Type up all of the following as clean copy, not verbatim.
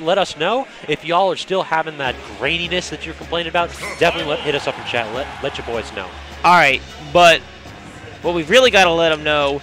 Let us know if y'all are still having that graininess that you're complaining about. Definitely hit us up in chat. Let your boys know. All right, but what we've really got to let them know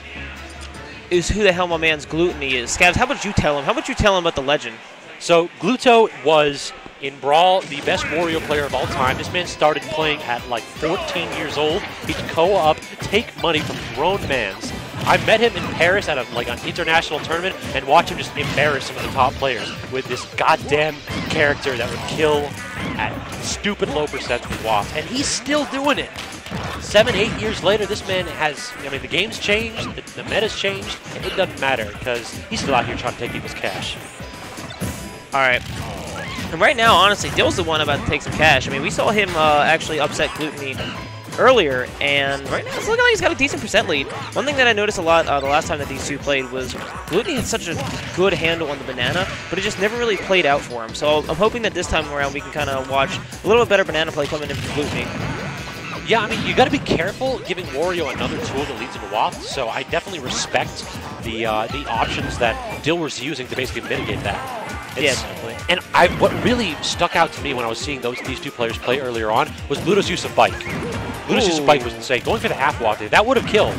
is who the hell my man's Glutonny is. Scavs, how about you tell him? How about you tell him about the legend? So Gluto was, in Brawl, the best Wario player of all time. This man started playing at like 14 years old. He'd co-op, take money from grown mans. I met him in Paris at an international tournament and watched him just embarrass some of the top players with this goddamn character that would kill at stupid low percents with Waft. And he's still doing it. 7, 8 years later, this man has, I mean, the game's changed, the meta's changed, and it doesn't matter because he's still out here trying to take people's cash. All right. And right now, honestly, Dill's the one about to take some cash. I mean, we saw him actually upset Glutonny earlier, and right now it's looking like he's got a decent percent lead. One thing that I noticed a lot the last time that these two played was Glutonny had such a good handle on the banana, but it just never really played out for him. So I'm hoping that this time around we can kind of watch a little bit better banana play coming in from Glutonny. Yeah, I mean, you got to be careful giving Wario another tool that leads into Waft, so I definitely respect the options that Dill was using to basically mitigate that. Yeah, and what really stuck out to me when I was seeing these two players play earlier on was Ludo's use of Bike. Ludo's use of Bike was insane. Going for the half Waft, that would have killed.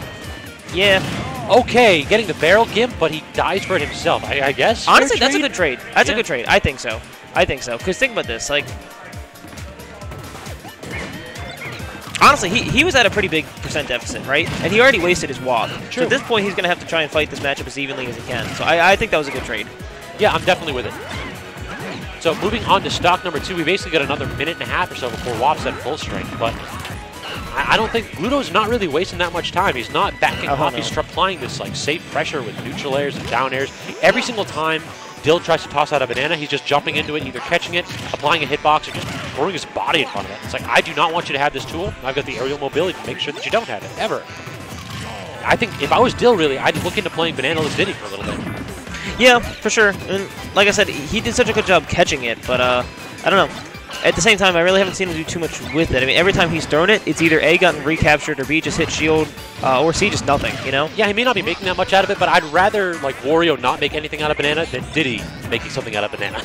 Yeah. Okay, getting the barrel gimp, but he dies for it himself, I guess. Honestly, that's a good trade. That's a good trade. I think so. I think so. Because think about this, like, honestly, he was at a pretty big percent deficit, right? And he already wasted his Waft. True. So at this point, he's going to have to try and fight this matchup as evenly as he can. So I think that was a good trade. Yeah, I'm definitely with it. So moving on to stock number 2, we basically got another minute and a half or so before Waft's at full strength. But I don't think Gluto's not really wasting that much time. He's not backing off. He's applying this like safe pressure with neutral airs and down airs. Every single time Dill tries to toss out a banana, he's just jumping into it, either catching it, applying a hitbox, or just throwing his body in front of it. It's like, I do not want you to have this tool. I've got the aerial mobility to make sure that you don't have it, ever. I think if I was Dill, really, I'd look into playing banana-less Diddy for a little bit. Yeah, for sure. And like I said, he did such a good job catching it, but I don't know. At the same time, I really haven't seen him do too much with it. I mean, every time he's thrown it, it's either A, gotten recaptured, or B, just hit shield, or C, just nothing, you know? Yeah, he may not be making that much out of it, but I'd rather, like, Wario not make anything out of banana than Diddy making something out of banana.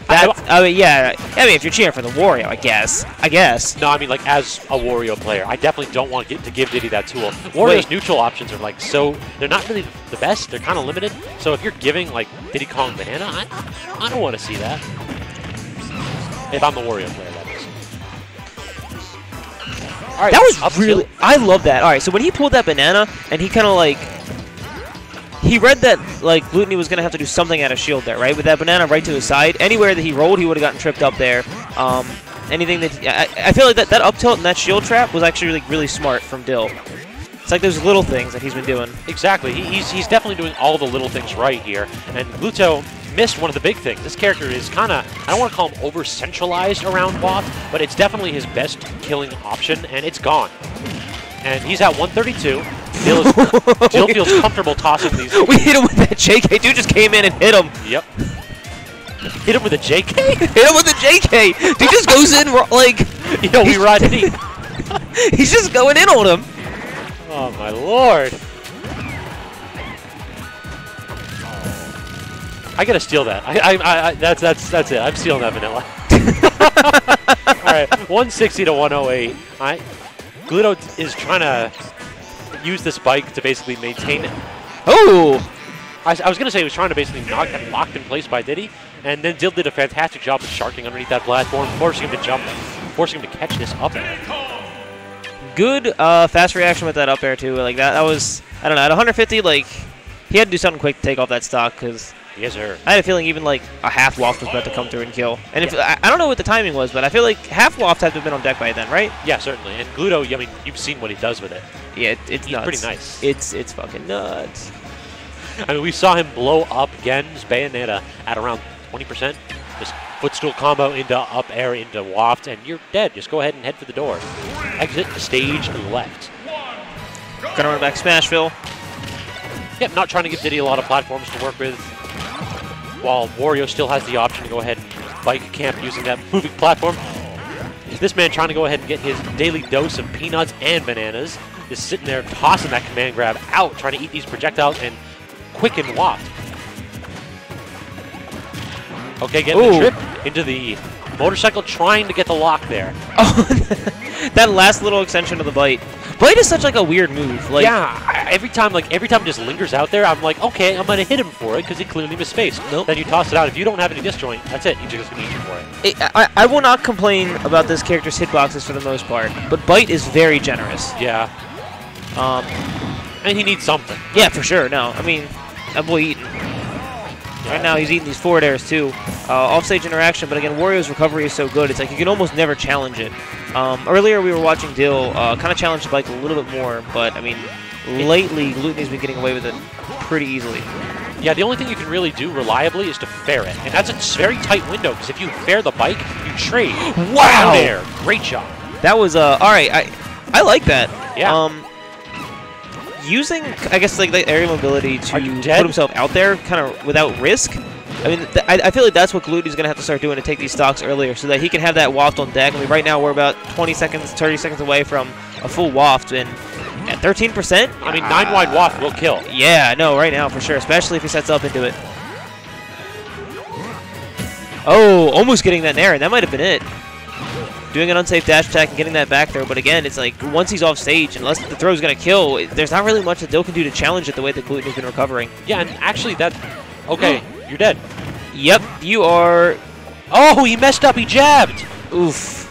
I mean, yeah. I mean, if you're cheering for the Wario, I guess. No, I mean, like, as a Wario player, I definitely don't want to give Diddy that tool. Wario's neutral options are, like, they're not really the best. They're kind of limited. So if you're giving, like, Diddy Kong banana, I don't want to see that. If I'm the Wario player, that is. All right, that was really... I love that. All right, so when he pulled that banana, and he kind of, like... He read that, like, Glutonny was going to have to do something out of shield there, right? With that banana right to his side. Anywhere that he rolled, he would have gotten tripped up there. Anything that... I feel like that up tilt and that shield trap was actually really, really smart from Dill. It's like those little things that he's been doing. Exactly. He's definitely doing all the little things right here. And Gluto missed one of the big things. This character is kind of, I don't want to call him over-centralized around Waft, but it's definitely his best killing option, and it's gone. And he's at 132. Dill feels comfortable tossing these. We hit him with that JK. Dude just came in and hit him. Yep. Hit him with a JK? Hit him with a JK. Dude just goes in like... Yo, we ride deep. He's just going in on him. Oh, my Lord. I gotta steal that. That's it. I'm stealing that vanilla. All right, 160 to 108. Gluto is trying to use this bike to basically maintain it. Oh! I was gonna say he was trying to basically not get locked in place by Diddy, and then Dill did a fantastic job of sharking underneath that platform, forcing him to jump, forcing him to catch this up air. Good fast reaction with that up air too. Like that was, I don't know, at 150, like he had to do something quick to take off that stock because. Yes, sir. I had a feeling even like a half Waft was about to come through and kill. And if I don't know what the timing was, but I feel like half Waft had to have been on deck by then, right? Yeah, certainly. And Gluto, I mean, you've seen what he does with it. Yeah, it's nuts. Pretty nice. It's fucking nuts. I mean, we saw him blow up Gen's Bayonetta at around 20%. Just footstool combo into up air into Waft, and you're dead. Just go ahead and head for the door. Exit the stage to the left. Gonna run back Smashville. Yep, not trying to give Diddy a lot of platforms to work with. While Wario still has the option to go ahead and bike camp using that moving platform. This man trying to go ahead and get his daily dose of peanuts and bananas. Just sitting there tossing that command grab out, trying to eat these projectiles and quicken Waft. Okay, getting the trip into the motorcycle, trying to get the lock there. Oh, that last little extension of the bite. Bite is such like a weird move. Like, yeah, every time it just lingers out there, I'm like, okay, I'm gonna hit him for it because he clearly missed space. Nope. Then you toss it out. If you don't have any disjoint, that's it. You're just gonna eat you for it. I will not complain about this character's hitboxes for the most part, but Bite is very generous. Yeah. And he needs something. Yeah, for sure. No, I mean, that boy eating. Right now he's eating these forward airs too. Offstage interaction, but again, Wario's recovery is so good, it's like you can almost never challenge it. Earlier we were watching Dill kind of challenge the bike a little bit more, but I mean, lately Glutonny's been getting away with it pretty easily. Yeah, the only thing you can really do reliably is to fair it, and that's a very tight window, because if you fair the bike, you trade. Wow! There, great job. That was, alright, I like that. Yeah. Using, I guess, like the aerial mobility to put himself out there kind of without risk. I mean, I feel like that's what Glutonny's going to have to start doing to take these stocks earlier so that he can have that waft on deck. I mean, right now we're about 20 seconds, 30 seconds away from a full waft, and at 13%? I mean, 9-wide waft will kill. Yeah, no, right now for sure, especially if he sets up into it. Oh, almost getting that nair, and that might have been it. Doing an unsafe dash attack and getting that back throw, but again, it's like once he's off stage, unless the throw's going to kill, there's not really much that Dill can do to challenge it the way that Glutonny's been recovering. Yeah, and actually that... Okay, you're dead. Yep, you are... Oh, he messed up, he jabbed! Oof.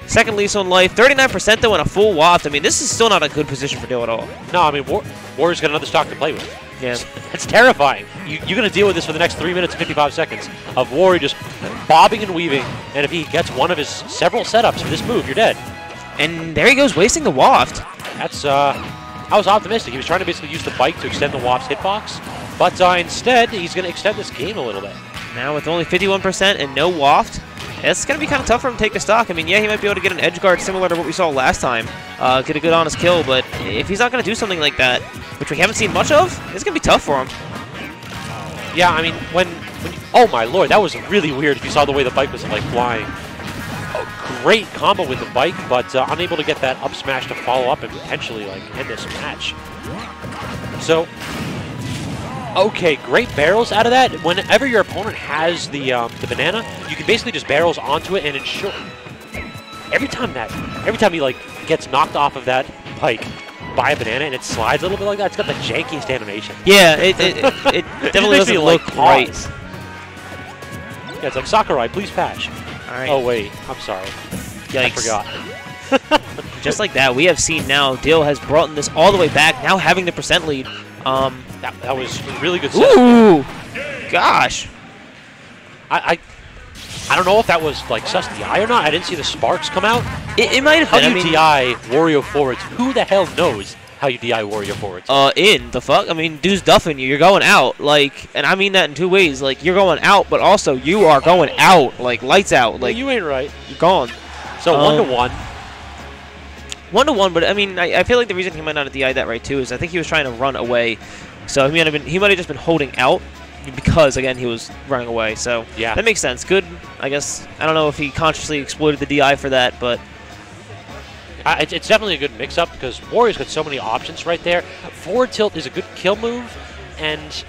Second lease on life, 39% though, and a full waft. I mean, this is still not a good position for Dill at all. No, I mean, Warrior's got another stock to play with. Yeah. It's terrifying. You're going to deal with this for the next 3 minutes and 55 seconds of Wario just bobbing and weaving, and if he gets one of his several setups for this move, you're dead. And there he goes, wasting the waft. That's, I was optimistic. He was trying to basically use the bike to extend the waft's hitbox, but instead, he's going to extend this game a little bit. Now with only 51% and no waft, it's going to be kind of tough for him to take the stock. I mean, yeah, he might be able to get an edge guard similar to what we saw last time, get a good honest kill, but if he's not going to do something like that, which we haven't seen much of, it's going to be tough for him. Yeah, I mean, when you, oh my lord, that was really weird if you saw the way the bike was like flying. A great combo with the bike, but unable to get that up smash to follow up and potentially like end this match. So, okay, great barrels out of that. Whenever your opponent has the banana, you can basically just barrels onto it and ensure every time he like gets knocked off of that bike by a banana and it slides a little bit like that, it's got the jankiest animation. Yeah, it definitely doesn't look right. Yeah, it's like Sakurai, please patch. All right. Oh wait, I'm sorry. Yikes. I forgot. Just like that, we have seen now Dill has brought this all the way back, now having the percent lead. That was a really good set. Ooh! Gosh. I don't know if that was like sus DI or not. I didn't see the sparks come out. It might have been. How do you DI Wario forwards? Who the hell knows how you DI Wario forwards? The fuck? I mean, dude's duffing you. You're going out. Like, and I mean that in two ways. Like, you're going out, but also you are going out. Like, lights out. Like, you ain't right. You're gone. So 1-1. 1-1, but I mean, I feel like the reason he might not have DI'd that right too is I think he was trying to run away. So he might have just been holding out because again he was running away. So yeah, that makes sense. Good, I guess. I don't know if he consciously exploited the DI for that, but it's definitely a good mix-up because Wario's got so many options right there. Forward tilt is a good kill move, and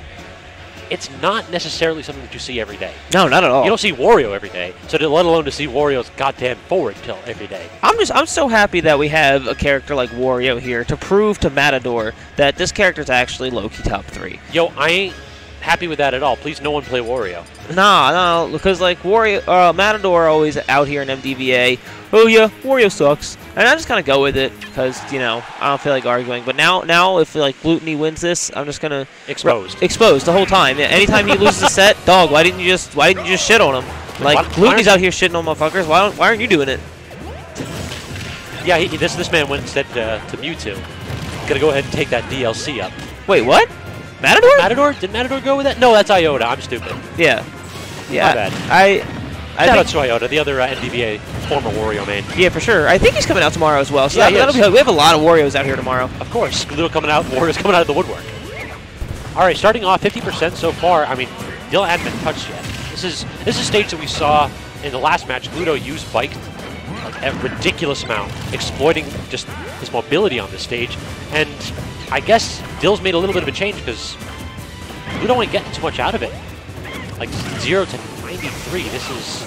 it's not necessarily something that you see every day. No, not at all. You don't see Wario every day, so let alone to see Wario's goddamn forward tilt every day. I'm so happy that we have a character like Wario here to prove to Matador that this character's actually low-key top 3. Yo, I ain't happy with that at all. Please, no one play Wario. Nah, no, because like Matador always out here in MDVA. Oh yeah, Wario sucks, and I just kind of go with it because I don't feel like arguing. But now if like Glutonny wins this, I'm just gonna exposed the whole time. Yeah, anytime he loses a set, dog, why didn't you just shit on him? Like Glutonny's out here shitting on motherfuckers. Why aren't you doing it? Yeah, this man went instead to Mewtwo. Gonna go ahead and take that DLC up. Wait, what? Matador? Matador? Did Matador go with that? No, that's Iota. I'm stupid. Yeah. My bad. Shout out to Iota, the other NDVA former Wario main. Yeah, for sure. I think he's coming out tomorrow as well. So yeah, that'll be, we have a lot of Warios out here tomorrow. Of course. Gluto coming out, Wario's coming out of the woodwork. All right, starting off 50% so far. I mean, Dill hadn't been touched yet. This is a stage that we saw in the last match. Gluto used bike a ridiculous amount, exploiting just his mobility on this stage. And I guess Dill's made a little bit of a change because Gluto ain't getting too much out of it. like 0 to 93. This is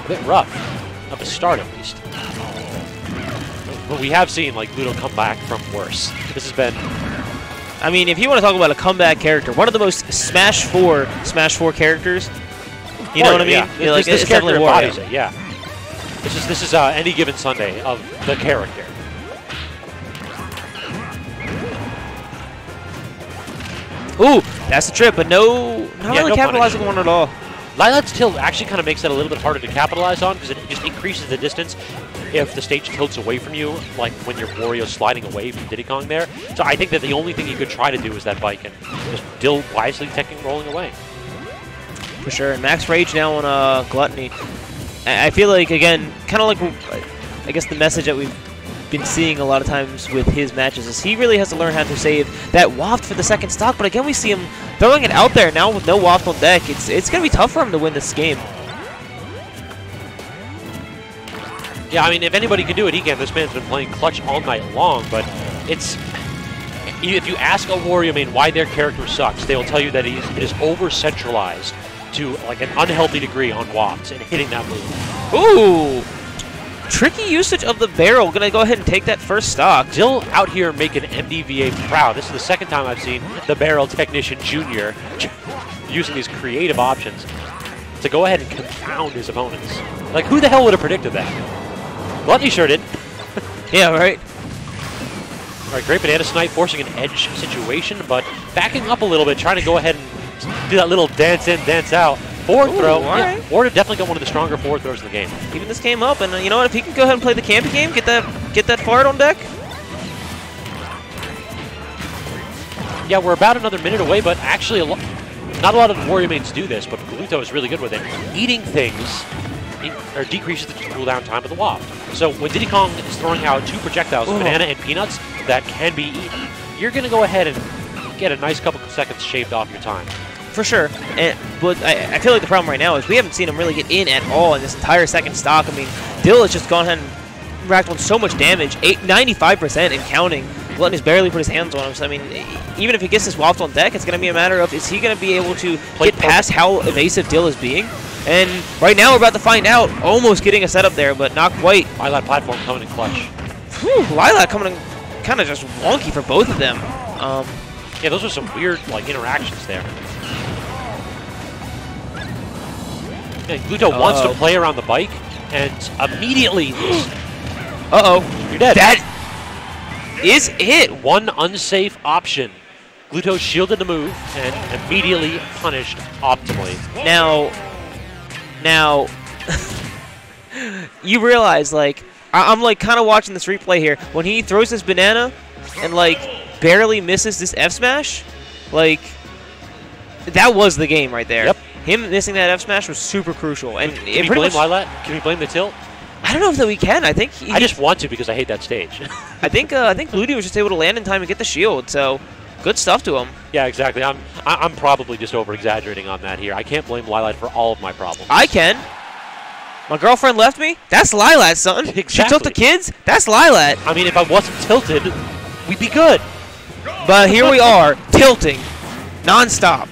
a bit rough of a start, at least. But we have seen like Gluto come back from worse. This has been. I mean, if you want to talk about a comeback character, one of the most Smash 4 characters. You know what I mean? Yeah. Like, this it's character definitely embodies Wario. it. Yeah. This is Any Given Sunday of the character. Ooh, that's the trip, but not really capitalizing on one at all. Lilat's tilt actually kind of makes it a little bit harder to capitalize on because it just increases the distance if the stage tilts away from you, like when your Wario sliding away from Diddy Kong there. So I think that the only thing you could try to do is that bike and just Dill wisely teching rolling away. For sure, and Max Rage now on Glutonny. I feel like, again, kind of like, I guess the message that we've been seeing a lot of times with his matches is he really has to learn how to save that waft for the second stock, but again we see him throwing it out there now with no waft on deck. It's going to be tough for him to win this game. Yeah, I mean, if anybody can do it, he can. This man's been playing clutch all night long, but it's... If you ask a Wario main why their character sucks, they will tell you that it is over-centralized to like an unhealthy degree on wafts and hitting that move. Ooh! Tricky usage of the barrel. Gonna go ahead and take that first stock. Dill out here making MDVA proud. This is the second time I've seen the Barrel Technician Jr. using these creative options to go ahead and confound his opponents. Like, who the hell would have predicted that? Glutonny sure did. Yeah, right. All right, great banana snipe, forcing an edge situation, but backing up a little bit, trying to go ahead and do that little dance in, dance out. Forward throw. Yeah, right. Wario definitely got one of the stronger forward throws in the game. Even this game up, and you know what? If he can go ahead and play the campy game, get that forward on deck. Yeah, we're about another minute away, but actually not a lot of Wario mains do this, but Gluto is really good with it. Eating things or decreases the cooldown time of the waft. So when Diddy Kong is throwing out 2 projectiles, banana and peanuts, that can be eaten, you're going to go ahead and get a nice couple of seconds shaved off your time. For sure, but I feel like the problem right now is we haven't seen him really get in at all in this entire second stock. I mean, Dill has just gone ahead and racked on so much damage, 95% and counting. Glutonny's barely put his hands on him, so I mean, even if he gets this waft on deck, it's going to be a matter of, is he going to be able to get past how evasive Dill is being? And right now we're about to find out, almost getting a setup there, but not quite. Lilat platform coming in clutch. Whew, Lilat coming in kind of just wonky for both of them. Yeah, those are some weird like interactions there. And Gluto wants to play around the bike, and immediately... You're dead. That is it. One unsafe option. Gluto shielded the move and immediately punished optimally. Now, you realize, like, I'm like kind of watching this replay here. When he throws this banana and like barely misses this F smash, like that was the game right there. Yep. Him missing that F smash was super crucial. And can we blame Lilat? Can we blame the tilt? I don't know if that we can. I think I just want to because I hate that stage. I think Glutonny was just able to land in time and get the shield. So good stuff to him. Yeah, exactly. I'm probably just over exaggerating on that here. I can't blame Lilat for all of my problems. I can. My girlfriend left me. That's Lilat, son. Exactly. She took the kids. That's Lilat. I mean, if I wasn't tilted, we'd be good. But here we are, tilting, non-stop,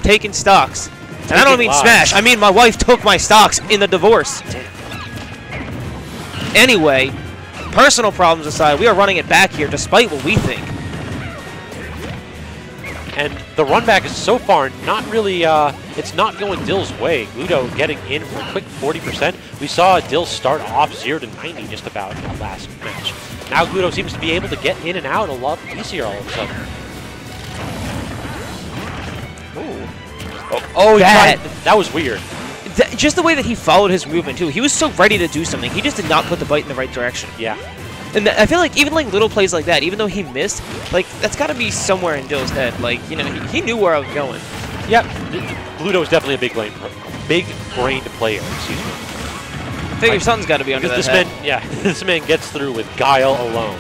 taking stocks. And I don't mean smash. I mean my wife took my stocks in the divorce. Anyway, personal problems aside, we are running it back here despite what we think. And the run back is so far not really, it's not going Dill's way. Gluto getting in for a quick 40%. We saw Dill start off 0 to 90 just about in the last match. Now Gluto seems to be able to get in and out a lot easier all of a sudden. That was weird. Just the way that he followed his movement, too. He was so ready to do something. He just did not put the bite in the right direction. Yeah. And I feel like even like little plays like that, even though he missed, like that's got to be somewhere in Dill's head. Like, you know, he knew where I was going. Yep. Gluto is definitely a big-brained player. Excuse me. I figure something's got to be under that head. This man gets through with guile alone.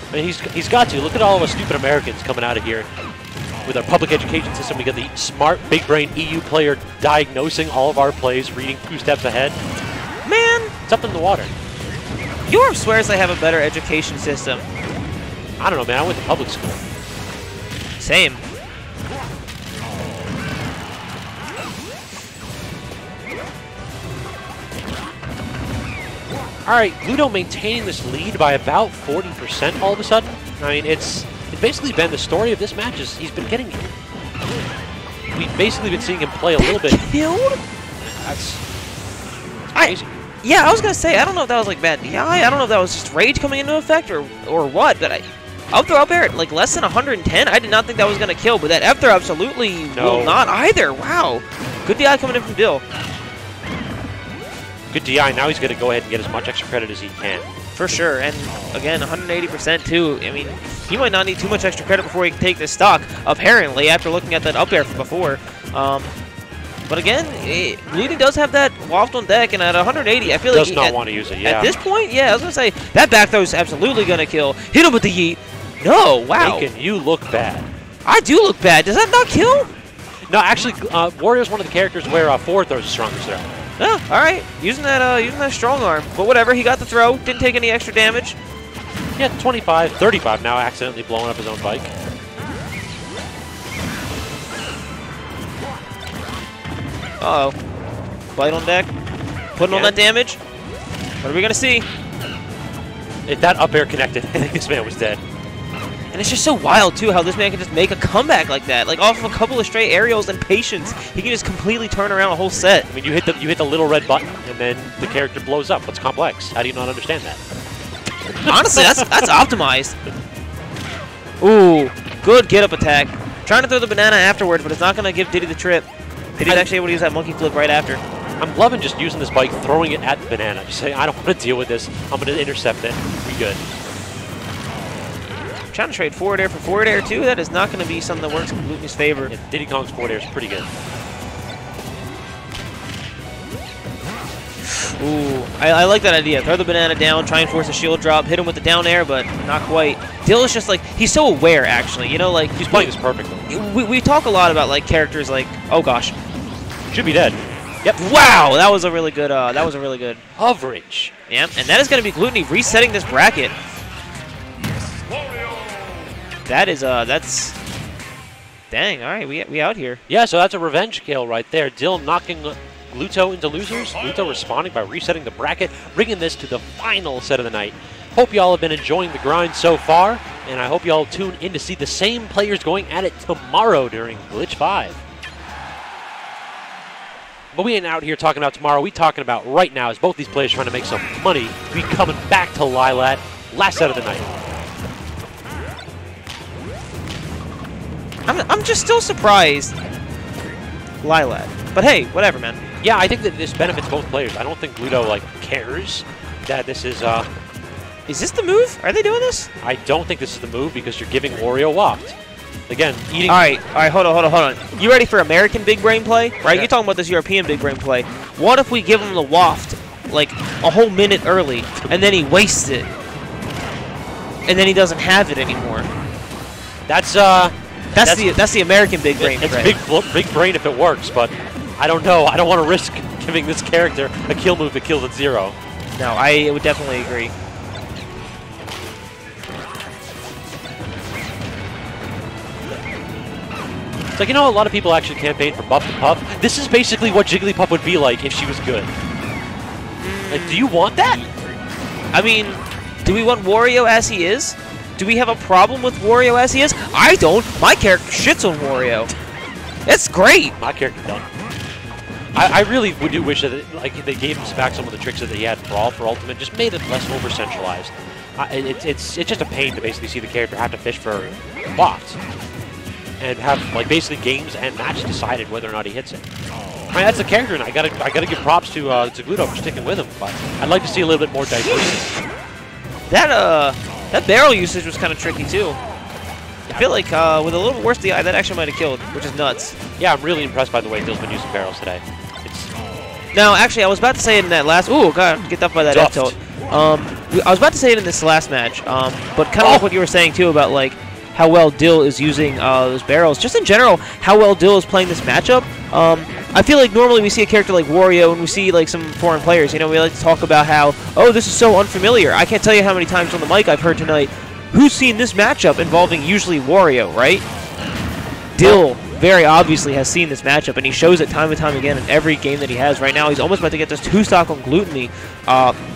I mean, he's got to. Look at all of us stupid Americans coming out of here with our public education system. We got the smart, big-brain EU player diagnosing all of our plays, reading 2 steps ahead. Man! It's up in the water. Europe swears they have a better education system. I don't know, man. I went to public school. Same. All right, Gluto maintaining this lead by about 40% all of a sudden. I mean, it's basically been the story of this match is he's been getting... We've basically been seeing him play a little bit... Killed? That's crazy. Yeah, I was going to say, I don't know if that was like bad DI. I don't know if that was just rage coming into effect or what, but up throw up air at like less than 110, I did not think that was going to kill, but that F throw absolutely will not either. Wow. Good DI coming in from Dill. Good DI. Now he's going to go ahead and get as much extra credit as he can. For sure, and again, 180% too. I mean, he might not need too much extra credit before he can take this stock, apparently, after looking at that up air from before. But again, Glutonny does have that waft on deck, and at 180, I feel like he does not want to use it, yeah. At this point, yeah, I was going to say, that back throw is absolutely going to kill. Hit him with the yeet. No, wow. Making you look bad. I do look bad. Does that not kill? No, actually, Wario's one of the characters where forward throw is the strongest throw. Yeah, all right. Using that strong arm. But whatever, he got the throw. Didn't take any extra damage. Yeah, 25, 35 now, accidentally blowing up his own bike. Uh-oh. Bite on deck. Putting on that damage. What are we going to see? If that up air connected, I think this man was dead. And it's just so wild, too, how this man can just make a comeback like that. Like, off of a couple of straight aerials and patience, he can just completely turn around a whole set. I mean, you hit the little red button, and then the character blows up. What's complex? How do you not understand that? Honestly, that's optimized. Ooh, good get-up attack. Trying to throw the banana afterwards, but it's not going to give Diddy the trip. Diddy's actually able to use that monkey flip right after. I'm loving just using this bike, throwing it at the banana. Just saying, I don't want to deal with this. I'm going to intercept it. Be good. Trying to trade forward air for forward air, too. That is not going to be something that works in Glutonny's favor. Yeah, Diddy Kong's forward air is pretty good. Ooh, I like that idea. Throw the banana down, try and force a shield drop, hit him with the down air, but not quite. Dill is just like, he's so aware, actually. You know, like... He's playing this perfectly. We talk a lot about, like, characters like... Oh, gosh. Should be dead. Yep. Wow, that was a really good, coverage. Yep, and that is going to be Glutonny resetting this bracket. That is, that's... Dang, all right, we out here. Yeah, so that's a revenge kill right there. Dill knocking Gluto into losers. Gluto responding by resetting the bracket, bringing this to the final set of the night. Hope y'all have been enjoying the grind so far, and I hope y'all tune in to see the same players going at it tomorrow during Glitch 5. But we ain't out here talking about tomorrow. We talking about right now as both these players trying to make some money. We coming back to Lilat, last set of the night. I'm just still surprised, Lilat. But hey, whatever, man. Yeah, I think that this benefits both players. I don't think Gluto, like, cares that this is... Is this the move? Are they doing this? I don't think this is the move because you're giving Wario waft. Again, eating... All right, hold on. You ready for American big brain play? Right, yeah. You're talking about this European big brain play. What if we give him the waft, like, a whole minute early, and then he wastes it? And then he doesn't have it anymore. That's the American big brain. It's big brain if it works, but I don't know. I don't want to risk giving this character a kill move that kills at 0. No, I would definitely agree. It's like, you know, a lot of people actually campaign for Buff to Puff. This is basically what Jigglypuff would be like if she was good. Like, do you want that? I mean, do we want Wario as he is? Do we have a problem with Wario as he is? I don't. My character shits on Wario. It's great. My character don't. I really do wish that like they gave him back some of the tricks that he had in Brawl for Ultimate, just made it less over-centralized. It's just a pain to basically see the character have to fish for bots and have like basically games and matches decided whether or not he hits it. I mean, that's the character, and I gotta give props to Gluto for sticking with him, but I'd like to see a little bit more diversity. That barrel usage was kind of tricky too. I feel like with a little bit worse DI, that actually might have killed, which is nuts. Yeah, I'm really impressed by the way Dill's been using barrels today. Now, actually, I was about to say it in that last... Ooh, God, get up by that F tilt. I was about to say it in this last match, but kind of like what you were saying too about like how well Dill is using those barrels. Just in general, how well Dill is playing this matchup. I feel like normally we see a character like Wario and we see like some foreign players. You know, we like to talk about how, oh, this is so unfamiliar. I can't tell you how many times on the mic I've heard tonight, who's seen this matchup involving usually Wario, right? Dill very obviously has seen this matchup, and he shows it time and time again in every game that he has. Right now, he's almost about to get this 2-stock on Glutonny.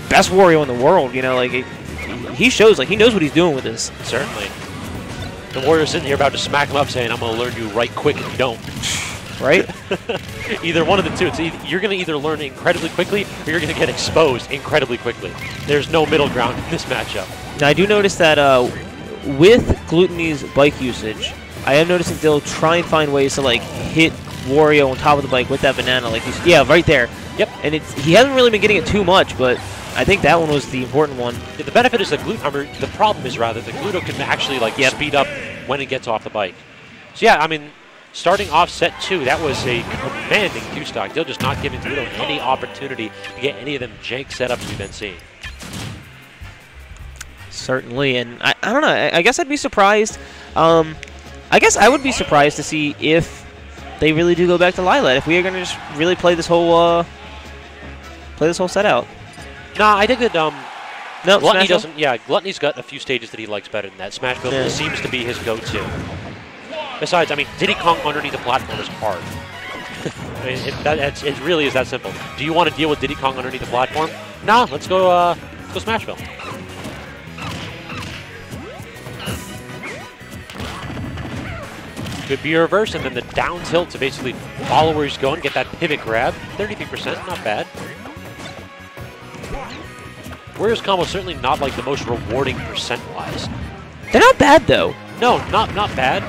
Best Wario in the world, you know, like, he shows, like, he knows what he's doing with this. Certainly. The Warrior's sitting here about to smack him up saying, I'm going to learn you right quick if you don't. Right? Either one of the two. You're going to either learn incredibly quickly or you're going to get exposed incredibly quickly. There's no middle ground in this matchup. Now, I do notice that with Glutonny's bike usage, I am noticing Dill try and find ways to, like, hit Wario on top of the bike with that banana. Like, yeah, right there. Yep. And he hasn't really been getting it too much, but I think that one was the important one. Yeah, the benefit is that the problem is rather that Gluto can actually, like, speed up when it gets off the bike. So, yeah, I mean, starting off set 2, that was a commanding 2-stock. Dill just not giving Gluto any opportunity to get any of them jank setups we've been seeing. Certainly, and I don't know. I guess I'd be surprised. I guess I would be surprised to see if they really do go back to Lilat. If we are going to just really play this whole set out. Nah, I think that no, Glutonny doesn't. Yeah, Glutonny's got a few stages that he likes better than that. Smash Build seems to be his go-to. Besides, I mean, Diddy Kong underneath the platform is hard. I mean, it really is that simple. Do you want to deal with Diddy Kong underneath the platform? Nah, let's go Smash Build. Good B reverse, and then the down tilt to basically follow where he's going, get that pivot grab. 33%, not bad. Warrior's combo certainly not like the most rewarding percent-wise. They're not bad though. No, not bad.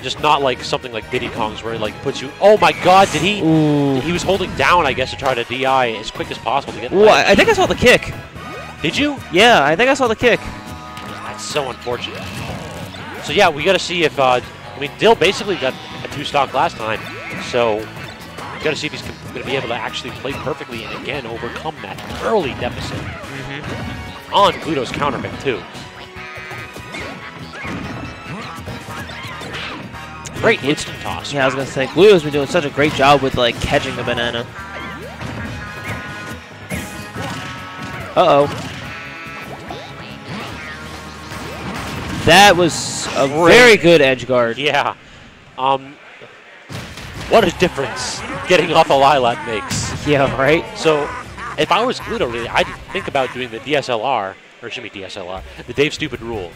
Just not like something like Diddy Kong's where it like puts you. Oh my God! Did he? Ooh. He was holding down, I guess, to try to DI as quick as possible to get. Ooh, I think I saw the kick. Did you? Yeah, I think I saw the kick. That's so unfortunate. So yeah, we got to see if. I mean, Dill basically got a 2-stock last time, so we got to see if he's going to be able to actually play perfectly and again overcome that early deficit on Gluto's counter pick too. Great instant toss. Yeah, I was going to say, Gluto's been doing such a great job with, like, catching the banana. Uh-oh. That was a very good edge guard. Yeah. What a difference getting off a Lilat makes. Yeah, right? So, if I was Gluto, really, I'd think about doing the DSLR, or it should be DSLR, the Dave Stupid rule.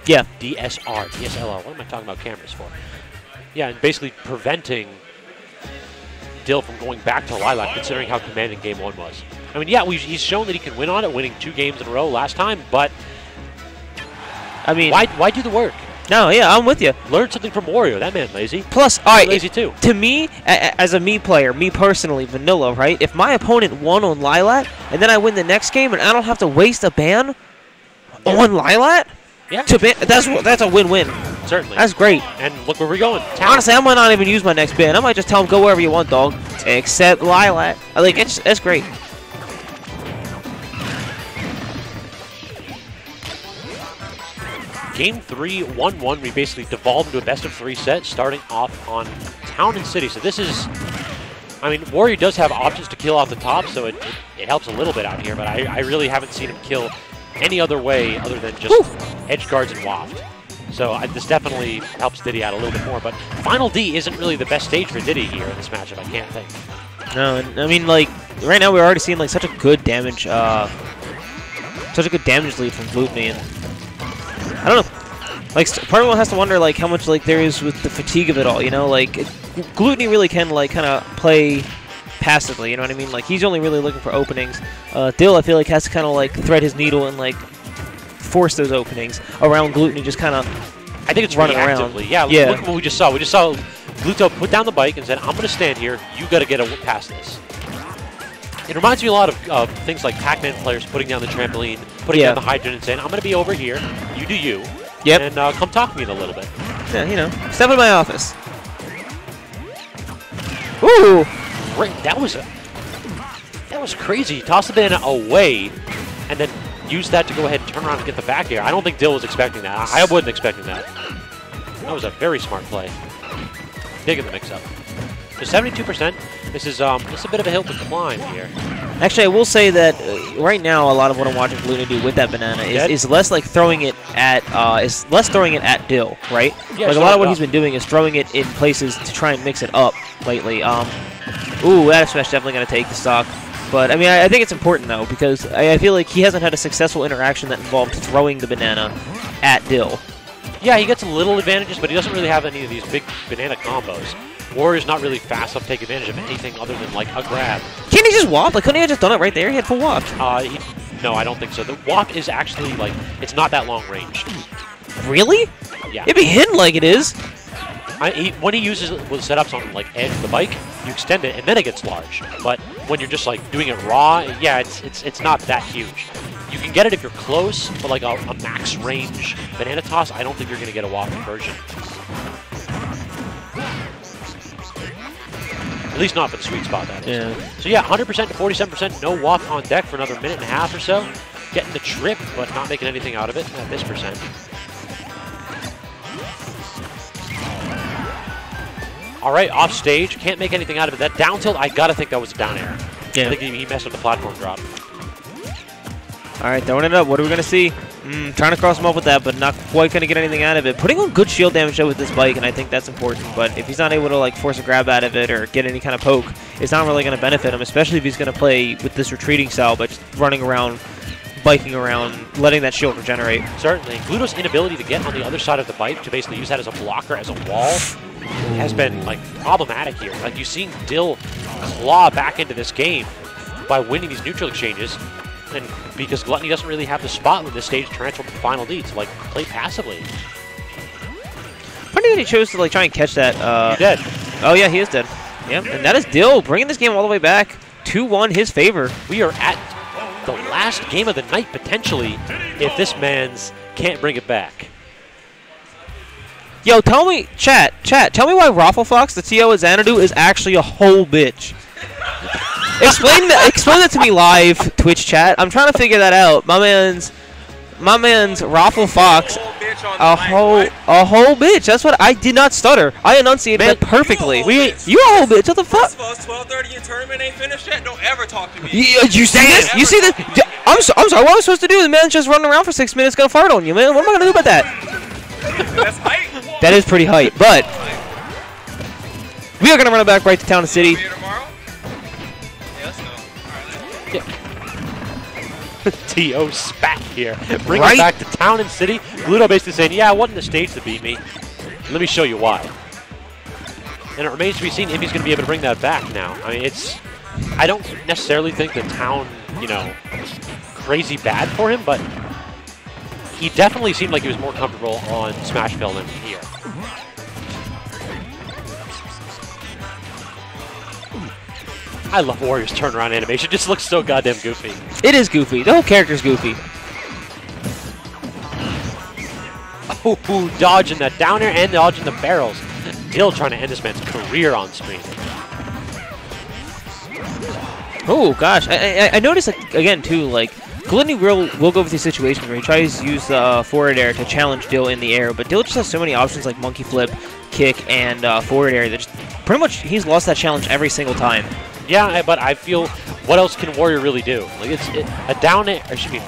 Yeah. DSLR. What am I talking about cameras for? Yeah, and basically preventing Dill from going back to Lilat, considering how commanding Game 1 was. I mean, yeah, he's shown that he can win on it, winning 2 games in a row last time, but I mean, why do the work? No, yeah, I'm with you. Learn something from Wario. That man lazy. Plus, all right, lazy too. To me, as a me player, me personally, vanilla, right? If my opponent won on Lilat and then I win the next game and I don't have to waste a ban on Lilat, that's a win-win. Certainly. That's great. And look where we're going. Honestly, I might not even use my next ban. I might just tell him go wherever you want, dog, except Lilat. Like it's great. Game 3, 1-1. We basically devolved into a best-of-3 set, starting off on Town and City. So this is, I mean, Wario does have options to kill off the top, so it helps a little bit out here, but I really haven't seen him kill any other way other than just edge guards and waft. So this definitely helps Diddy out a little bit more, but Final D isn't really the best stage for Diddy here in this matchup, I can't think. No, I mean, like, right now we're already seeing, like, such a good damage lead from Glutonny, and I don't know. Like, part of one has to wonder, like, how much, like, there is with the fatigue of it all, you know? Like, Glutonny really can, like, kind of play passively, you know what I mean? Like, he's only really looking for openings. Dill, I feel like, has to kind of, like, thread his needle and, like, force those openings around Glutonny, just kind of I think it's running around. Yeah, look at what we just saw. We just saw Gluto put down the bike and said, I'm going to stand here. You got to get past this. It reminds me a lot of things like Pac-Man players putting down the trampoline, putting down the hydrant and saying, I'm going to be over here. You do you. Yep. And come talk to me in a little bit. Yeah, you know, step in my office. Ooh! Great. That was crazy. Toss the banana away and then use that to go ahead and turn around and get the back air. I don't think Dill was expecting that. I wasn't expecting that. That was a very smart play. Digging the mix-up. So 72%. This is just a bit of a hill to climb here. Actually, I will say that right now, a lot of what I'm watching Glutonny do with that banana is less like throwing it at Dill, right? Yeah, like a lot of what he's been doing is throwing it in places to try and mix it up lately. Ooh, that smash definitely going to take the stock. But, I mean, I think it's important, though, because I feel like he hasn't had a successful interaction that involved throwing the banana at Dill. Yeah, he gets a little advantages, but he doesn't really have any of these big banana combos. Warrior's not really fast enough to take advantage of anything other than, like, a grab. Can't he just whop? Like, couldn't he have just done it right there? He had full whop. No, I don't think so. The whop is actually, like, it's not that long range. Really? Yeah. It'd be hidden like it is. When he uses it with setups on, like, edge of the bike, you extend it, and then it gets large. But when you're just, like, doing it raw, yeah, it's not that huge. You can get it if you're close, but, like, a max range banana toss, I don't think you're going to get a whop conversion. At least not for the sweet spot, that is. Yeah. So yeah, 100% to 47%, no walk on deck for another minute and a half or so. Getting the trip, but not making anything out of it at this percent. All right, off stage, can't make anything out of it. That down tilt, I gotta think that was a down air. Yeah. I think he messed with the platform drop. All right, throwing it up. What are we going to see? Trying to cross him up with that, but not quite going to get anything out of it. Putting on good shield damage though with this bike, and I think that's important. But if he's not able to like force a grab out of it or get any kind of poke, it's not really going to benefit him, especially if he's going to play with this retreating style by just running around, biking around, letting that shield regenerate. Certainly. Gluto's inability to get on the other side of the bike, to basically use that as a blocker, as a wall, has been like problematic here. Like, you've seen Dill claw back into this game by winning these neutral exchanges. And because Glutonny doesn't really have the spot with this stage to transfer to the final D to like play passively. Funny that he chose to like try and catch that. You're dead. Oh yeah, he is dead. Yeah, and that is Dill bringing this game all the way back 2-1 his favor. We are at the last game of the night potentially if this man's can't bring it back. Yo, tell me, chat, tell me why Rafflefox, the TO of Xanadu, is actually a whole bitch. Explain that to me live, Twitch chat. I'm trying to figure that out. My man's Rafflefox, a whole bitch. That's what I did not stutter. I enunciated that perfectly. You a whole bitch? What the fuck? 12:30 in tournament ain't finished yet. Don't ever talk to me. You see this? You see this? I'm sorry. What am I supposed to do? The man's just running around for 6 minutes, gonna fart on you, man. What am I gonna do about that? That's hype. That is pretty hype, but we are gonna run it back right to Town and City. T.O. spat here. Bring it back to Town and City. Gluto basically saying, yeah, it wasn't the stage to beat me. Let me show you why. And it remains to be seen if he's going to be able to bring that back now. I mean, I don't necessarily think the Town, you know, crazy bad for him, but he definitely seemed like he was more comfortable on Smashville than here. I love Warrior's turnaround animation. It just looks so goddamn goofy. It is goofy. The whole character's goofy. Oh, dodging that down air and dodging the barrels. Dill trying to end this man's career on screen. Oh, gosh. I noticed, like, again, too, like, Glutonny will go with these situations where he tries to use the forward air to challenge Dill in the air, but Dill just has so many options like monkey flip, kick, and forward air that just pretty much he's lost that challenge every single time. Yeah, but I feel, what else can Warrior really do? Like a down air,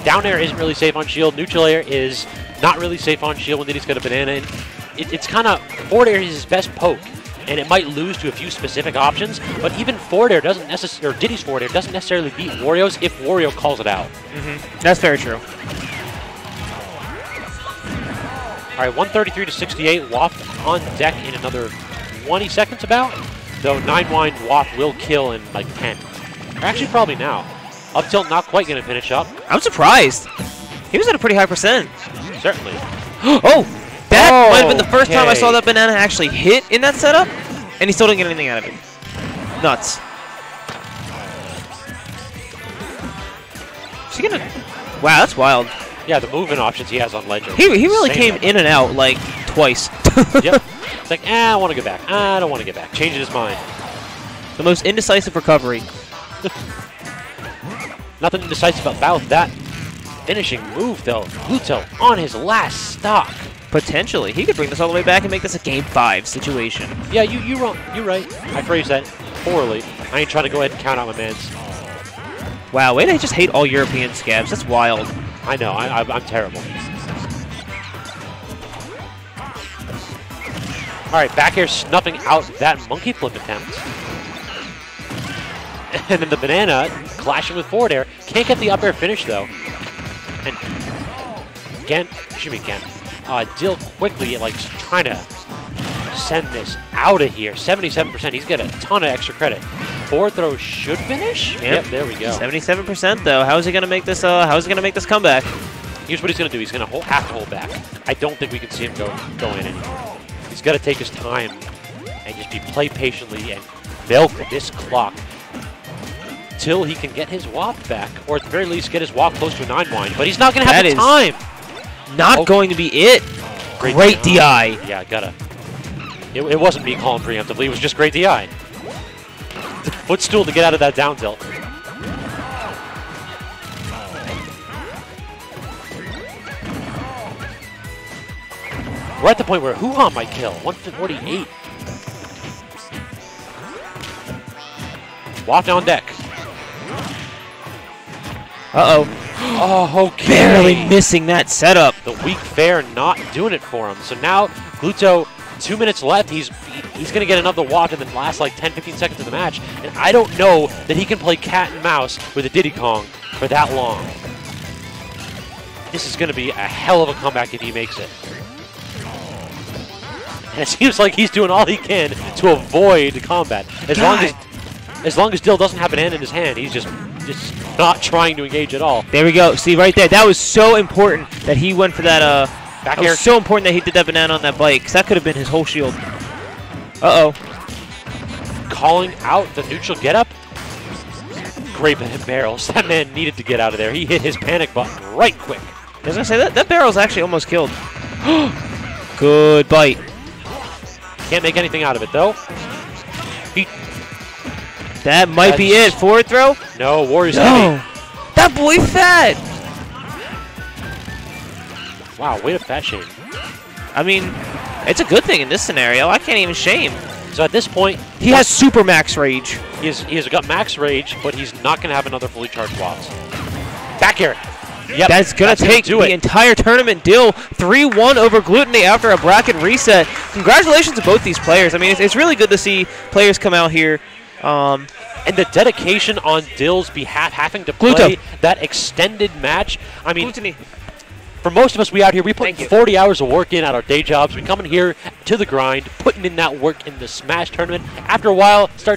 down air isn't really safe on shield. Neutral air is not really safe on shield when Diddy's got a banana. And it's kind of, forward air is his best poke, and it might lose to a few specific options. But even forward air doesn't necessarily, or Diddy's forward air doesn't necessarily beat Wario's if Wario calls it out. That's very true. All right, 133 to 68. Waft on deck in another 20 seconds about. Though 9-wind Waft will kill in like 10. Or actually, probably now. Up tilt not quite going to finish up. I'm surprised. He was at a pretty high percent. Certainly. Oh! That might have been the first time I saw that banana actually hit in that setup, and he still didn't get anything out of it. Nuts. Is he gonna... Wow, that's wild. Yeah, the movement options he has on Legend. He really came in and out like twice. Yep. It's like, I want to get back. I don't want to get back. Changing his mind. The most indecisive recovery. Nothing indecisive about that finishing move, though. Gluto on his last stock. Potentially. He could bring this all the way back and make this a Game 5 situation. Yeah, you're right. I phrased that poorly. I ain't trying to go ahead and count out my mans. Wow, way to just hate all European scabs. That's wild. I know, I'm terrible. All right, back air snuffing out that monkey flip attempt. And then the banana clashing with forward air. Can't get the up air finish, though. And again, Dill quickly, like, trying to send this out of here. 77%. He's got a ton of extra credit. Forward throw should finish. Yep, there we go. 77% though. How is he gonna make this? How is he gonna make this comeback? Here's what he's gonna do. He's gonna have to hold back. I don't think we can see him go in anymore. He's got to take his time and just play patiently and milk this clock till he can get his WAP back, or at the very least get his WAP close to a 9 wind. But he's not going to have the time. Not going to be it. Great DI. Yeah, gotta. It wasn't me calling preemptively. It was just great DI. Footstool to get out of that down tilt. We're at the point where Ho3k might kill. 148. Waft on deck. Uh-oh. Oh, okay. Barely missing that setup. The weak fair not doing it for him. So now, Gluto, 2 minutes left. He's going to get another waft in the last like 10, 15 seconds of the match. And I don't know that he can play cat and mouse with a Diddy Kong for that long. This is going to be a hell of a comeback if he makes it. And it seems like he's doing all he can to avoid combat. As long as Dill doesn't have an end in his hand, he's just not trying to engage at all. There we go. See right there. That was so important that he went for that. Back that air. was so important that he did that banana on that bike, because that could have been his whole shield. Uh-oh. Calling out the neutral getup. Great barrels. That man needed to get out of there. He hit his panic button right quick. I was going to say, that barrel's actually almost killed. Good bite. Can't make anything out of it, though. That might be it. Forward throw? No, Warrior's heavy. That boy fat! Wow, way to fat shame. I mean, it's a good thing in this scenario. I can't even shame. So at this point, he has super max rage. He has got max rage, but he's not going to have another fully charged Wops. Back air. Yep, that's going to take the entire tournament. Dill 3-1 over Glutonny after a bracket reset. Congratulations to both these players. I mean, it's really good to see players come out here. And the dedication on Dill's behalf, having to play that extended match. I mean, Glutonny. For most of us, we out here, we put 40 hours of work in at our day jobs. We come in here to the grind, putting in that work in the Smash tournament. After a while, start